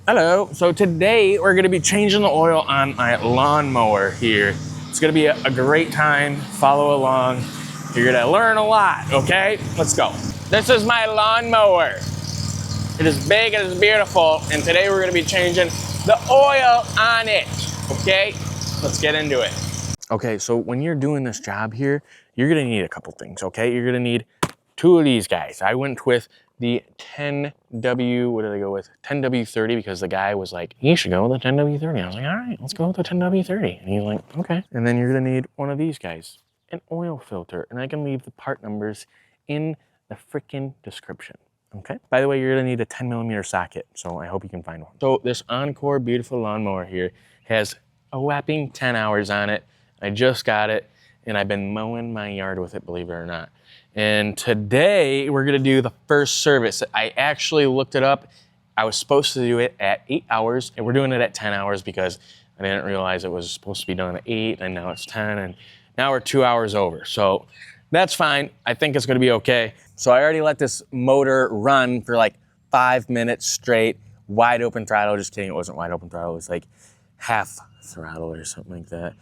Hello. So today we're gonna be changing the oil on my lawnmower here. It's gonna be a great time. Follow along. You're gonna learn a lot, okay? Let's go. This is my lawnmower. It is big, it is beautiful, and today we're gonna be changing the oil on it, okay? Let's get into it. Okay, so when you're doing this job here, you're gonna need a couple things, okay? You're gonna need two of these guys. I went with the 10W, what did I go with? 10W30, because the guy was like, you should go with the 10W30. I was like, all right, let's go with the 10W30. And he's like, okay. And then you're gonna need one of these guys, an oil filter. And I can leave the part numbers in the frickin' description, okay? By the way, you're gonna need a 10mm socket, so I hope you can find one. So this Encore beautiful lawnmower here has a whopping 10 hours on it. I just got it, and I've been mowing my yard with it, believe it or not. And today we're gonna do the first service. I actually looked it up. I was supposed to do it at 8 hours, and we're doing it at 10 hours because I didn't realize it was supposed to be done at 8, and now it's 10, and now we're 2 hours over. So that's fine. I think it's gonna be okay. So I already let this motor run for like 5 minutes straight, wide open throttle. Just kidding, it wasn't wide open throttle. It was like half throttle or something like that.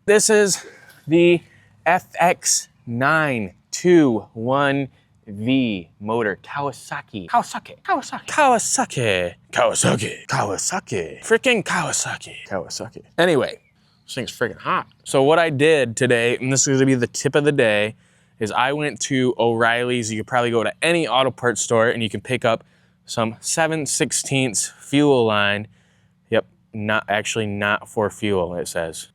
This is the FX921V motor, Kawasaki. Freaking Kawasaki. Anyway, this thing's freaking hot. So what I did today, and this is gonna be the tip of the day, is I went to O'Reilly's. You could probably go to any auto parts store and you can pick up some 7/16 fuel line. Yep, not for fuel, it says.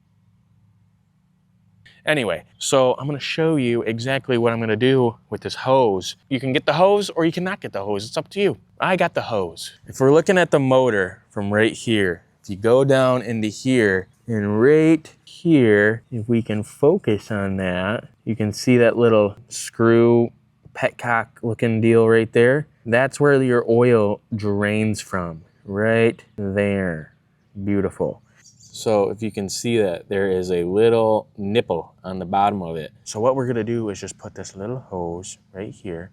Anyway, so I'm gonna show you exactly what I'm gonna do with this hose. You can get the hose or you cannot get the hose, it's up to you. I got the hose. If we're looking at the motor from right here, if you go down into here, and right here, if we can focus on that, you can see that little screw petcock looking deal right there. That's where your oil drains from, right there. Beautiful. So if you can see that, there is a little nipple on the bottom of it. So what we're gonna do is just put this little hose right here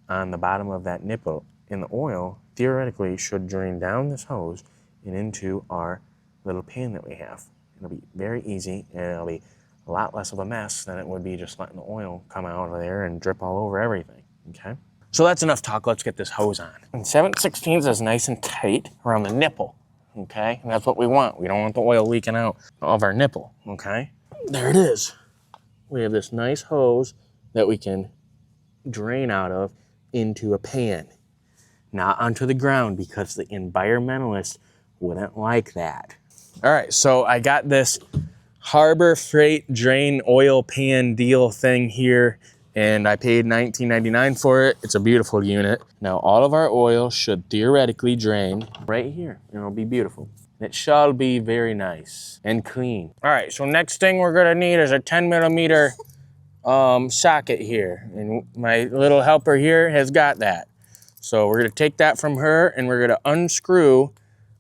on the bottom of that nipple, and the oil theoretically should drain down this hose and into our little pan that we have. It'll be very easy, and it'll be a lot less of a mess than it would be just letting the oil come out of there and drip all over everything, okay? So that's enough talk, let's get this hose on. And 7/16 is nice and tight around the nipple. Okay, and that's what we want. We don't want the oil leaking out of our nipple, okay? There it is. We have this nice hose that we can drain out of into a pan, not onto the ground, because the environmentalists wouldn't like that. All right, so I got this Harbor Freight drain oil pan deal thing here, and I paid $19.99 for it. It's a beautiful unit. Now all of our oil should theoretically drain right here, and it'll be beautiful. It shall be very nice and clean. All right, so next thing we're gonna need is a 10mm socket here, and my little helper here has got that. So we're gonna take that from her, and we're gonna unscrew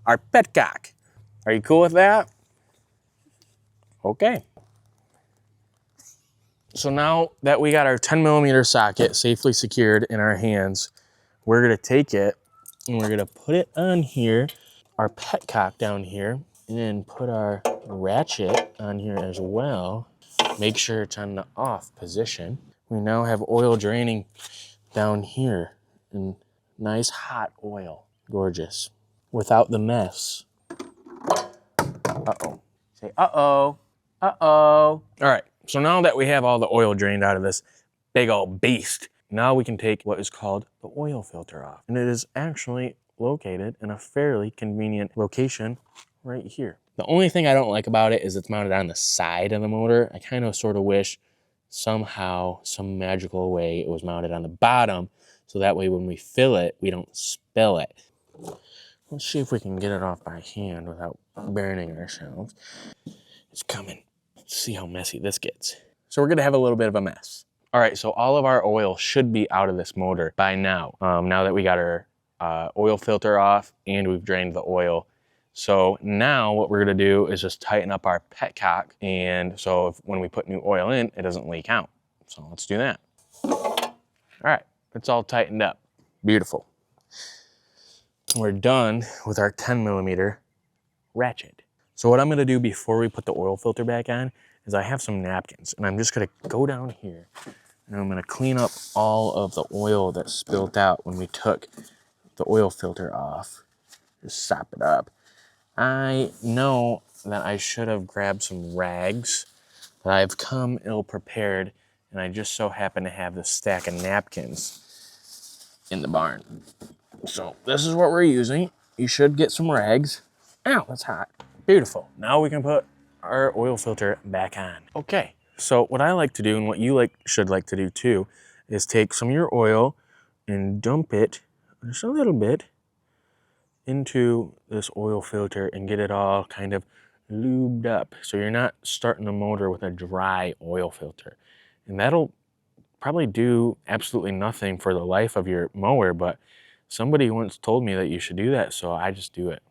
our petcock. Are you cool with that? Okay. So now that we got our 10mm socket safely secured in our hands, we're gonna take it and we're gonna put it on here, our petcock down here, and then put our ratchet on here as well. Make sure it's on the off position. We now have oil draining down here, and nice hot oil, gorgeous, without the mess. Uh-oh, say uh-oh, uh-oh. All right. So now that we have all the oil drained out of this big old beast, now we can take what is called the oil filter off. And it is actually located in a fairly convenient location right here. The only thing I don't like about it is it's mounted on the side of the motor. I kind of sort of wish somehow, some magical way, it was mounted on the bottom, so that way when we fill it, we don't spill it. Let's see if we can get it off by hand without burning ourselves. It's coming. See how messy this gets. So we're gonna have a little bit of a mess. All right, so all of our oil should be out of this motor by now. Now that we got our oil filter off and we've drained the oil. So now what we're gonna do is just tighten up our petcock, and so when we put new oil in, it doesn't leak out. So let's do that. All right, it's all tightened up. Beautiful. we're done with our 10mm ratchet. So what I'm gonna do before we put the oil filter back on is I have some napkins, and I'm just gonna go down here and I'm gonna clean up all of the oil that spilled out when we took the oil filter off. Just sop it up. I know that I should have grabbed some rags, but I've come ill prepared, and I just so happen to have this stack of napkins in the barn. So this is what we're using. You should get some rags. Ow, that's hot. Beautiful. Now we can put our oil filter back on. Okay, so what I like to do, and what you should like to do too, is take some of your oil and dump it just a little bit into this oil filter and get it all kind of lubed up. So you're not starting the motor with a dry oil filter. And that'll probably do absolutely nothing for the life of your mower, but somebody once told me that you should do that, so I just do it,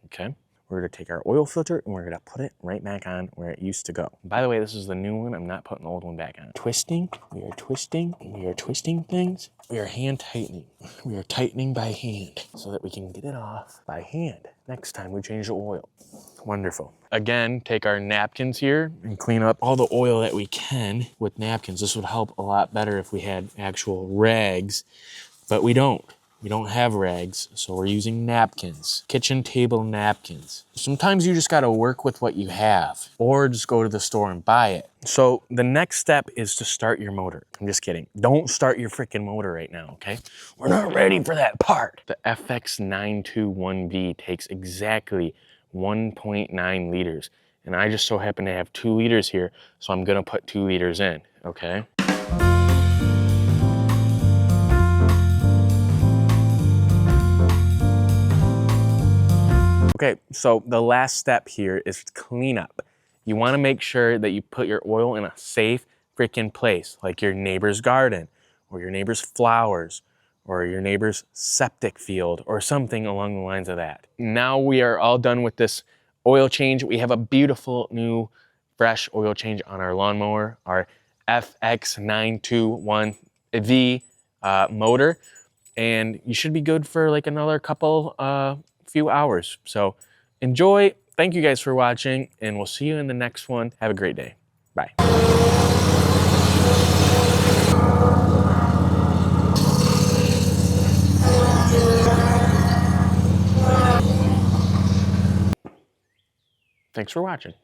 okay? We're gonna take our oil filter and we're gonna put it right back on where it used to go. By the way, this is the new one. I'm not putting the old one back on. Twisting, we are twisting, we are twisting things. We are hand tightening. We are tightening by hand so that we can get it off by hand next time we change the oil. Wonderful. Again, take our napkins here and clean up all the oil that we can with napkins. This would help a lot better if we had actual rags, but we don't. We don't have rags, so we're using napkins, kitchen table napkins. Sometimes you just gotta work with what you have, or just go to the store and buy it. So the next step is to start your motor. I'm just kidding. Don't start your freaking motor right now, okay? We're not ready for that part. The FX921V takes exactly 1.9 liters, and I just so happen to have 2 liters here, so I'm gonna put 2 liters in, okay? Okay, so the last step here is cleanup. You wanna make sure that you put your oil in a safe freaking place, like your neighbor's garden, or your neighbor's flowers, or your neighbor's septic field, or something along the lines of that. Now we are all done with this oil change. We have a beautiful new fresh oil change on our lawnmower, our FX921V motor, and you should be good for like another few hours. So enjoy. Thank you guys for watching, and we'll see you in the next one. Have a great day. Bye. Thanks for watching.